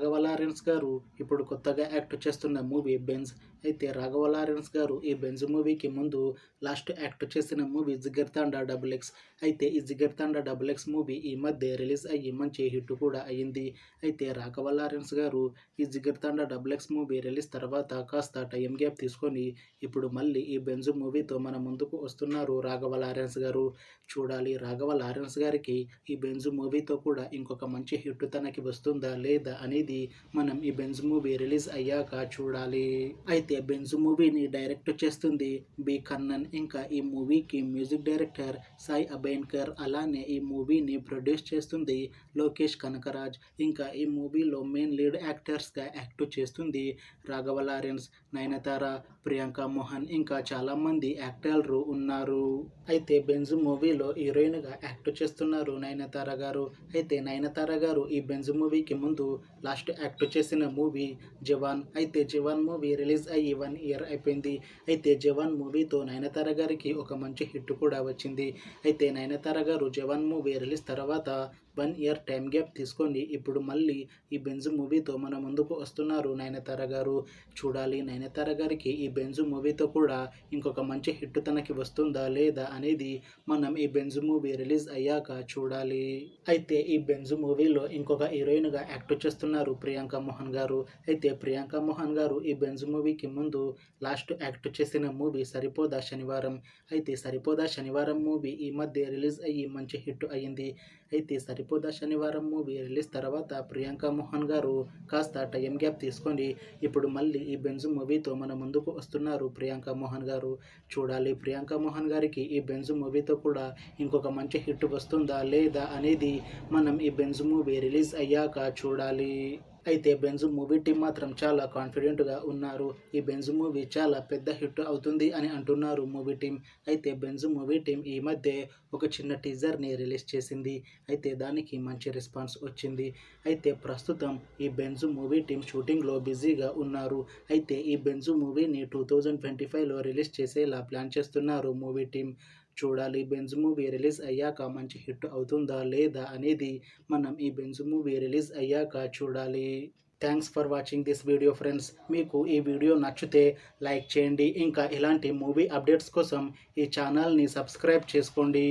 Raghava Lawrence గారు ఇప్పుడు కొత్తగా యాక్ట్ చేస్తున్న మూవీ బెంజ్. అయితే రాఘవ లారెన్స్ గారు ఈ బెంజ్ మూవీకి ముందు లాస్ట్ యాక్ట్ చేసిన మూవీ జిగర్తాండా డబుల్ ఎక్స్. అయితే ఈ జిగర్తాండా డబుల్ ఎక్స్ మూవీ ఈ మధ్య రిలీజ్ అయ్యి మంచి హిట్ కూడా అయ్యింది. అయితే రాఘవ లారెన్స్ గారు ఈ Jigarthanda double X movie release తర్వాత కాస్త టైం గ్యాప్ తీసుకొని ఇప్పుడు మళ్ళీ ఈ బెంజ్ మూవీతో మన ముందుకు వస్తున్నారు రాఘవ లారెన్స్ గారు. చూడాలి రాఘవ లారెన్స్ గారికి ఈ బెంజ్ మూవీతో కూడా ఇంకొక మంచి హిట్ తనకి వస్తుందా లేదా అనేది మనం ఈ బెంజ్ మూవీ రిలీజ్ అయ్యాక చూడాలి. అయితే బెంజ్ మూవీని డైరెక్ట్ చేస్తుంది బి కన్నన్. ఇంకా ఈ మూవీకి మ్యూజిక్ డైరెక్టర్ సాయి అభయన్కర్. అలానే ఈ మూవీని ప్రొడ్యూస్ చేస్తుంది లోకేష్ కనకరాజ్. ఇంకా ఈ మూవీలో మెయిన్ లీడ్ యాక్టర్స్గా యాక్ట్ చేస్తుంది రాఘవ లారెన్స్, నయనతార, ప్రియాంక మోహన్, ఇంకా చాలామంది యాక్టర్లు ఉన్నారు. అయితే బెంజ్ మూవీలో హీరోయిన్గా యాక్ట్ చేస్తున్నారు నయనతార గారు. అయితే నయనతార గారు ఈ బెంజ్ మూవీకి ముందు లాస్ట్ యాక్ట్ చేసిన మూవీ జవాన్. అయితే జవాన్ మూవీ రిలీజ్ అయ్యి 1 ఇయర్ అయిపోయింది. అయితే జవాన్ మూవీతో నయనతార గారికి ఒక మంచి హిట్ కూడా వచ్చింది. అయితే నయనతార గారు జవాన్ మూవీ రిలీజ్ తర్వాత 1 ఇయర్ టైం గ్యాప్ తీసుకొని ఇప్పుడు మళ్ళీ ఈ బెంజ్ మూవీతో మన ముందుకు వస్తున్నారు నయనతార గారు. చూడాలి నయనతార గారికి ఈ బెంజ్ మూవీతో కూడా ఇంకొక మంచి హిట్ తనకి వస్తుందా లేదా అనేది మనం ఈ బెంజ్ మూవీ రిలీజ్ అయ్యాక చూడాలి. అయితే ఈ బెంజ్ మూవీలో ఇంకొక హీరోయిన్గా యాక్ట్ చేస్తున్నారు ప్రియాంక మోహన్ గారు. అయితే ప్రియాంక మోహన్ గారు ఈ బెంజ్ మూవీకి ముందు లాస్ట్ యాక్ట్ చేసిన మూవీ సరిపోదా శనివారం. అయితే సరిపోదా శనివారం మూవీ ఈ మధ్య రిలీజ్ అయ్యి మంచి హిట్ అయ్యింది. అయితే సరిపోదా శనివారం మూవీ రిలీజ్ తర్వాత ప్రియాంక మోహన్ గారు కాస్త టైం గ్యాప్ తీసుకొని ఇప్పుడు మళ్ళీ ఈ బెంజ్ మూవీతో మన ముందుకు వస్తున్నారు ప్రియాంక మోహన్ గారు. చూడాలి ప్రియాంక మోహన్ గారికి ఈ బెంజ్ మూవీతో కూడా ఇంకొక మంచి హిట్ వస్తుందా లేదా అనేది మనం ఈ బెంజ్ మూవీ రిలీజ్ అయ్యాక చూడాలి. అయితే బెంజ్ మూవీ టీం మాత్రం చాలా కాన్ఫిడెంట్గా ఉన్నారు. ఈ బెంజ్ మూవీ చాలా పెద్ద హిట్ అవుతుంది అని అంటున్నారు మూవీ టీం. అయితే బెంజ్ మూవీ టీం ఈ మధ్య ఒక చిన్న టీజర్ని రిలీజ్ చేసింది. అయితే దానికి మంచి రెస్పాన్స్ వచ్చింది. అయితే ప్రస్తుతం ఈ బెంజ్ మూవీ టీం షూటింగ్లో బిజీగా ఉన్నారు. అయితే ఈ బెంజ్ మూవీని 2025లో రిలీజ్ చేసేలా ప్లాన్ చేస్తున్నారు మూవీ టీం. చూడాలి బెంజ్ మూవీ రిలీజ్ అయ్యాక మంచి హిట్ అవుతుందా లేదా అనేది మనం ఈ బెంజ్ మూవీ రిలీజ్ అయ్యాక చూడాలి. Thanks for watching this video friends. మీకు ఈ వీడియో నచ్చితే లైక్ చేయండి. ఇంకా ఇలాంటి మూవీ అప్డేట్స్ కోసం ఈ ఛానల్ని సబ్స్క్రైబ్ చేసుకోండి.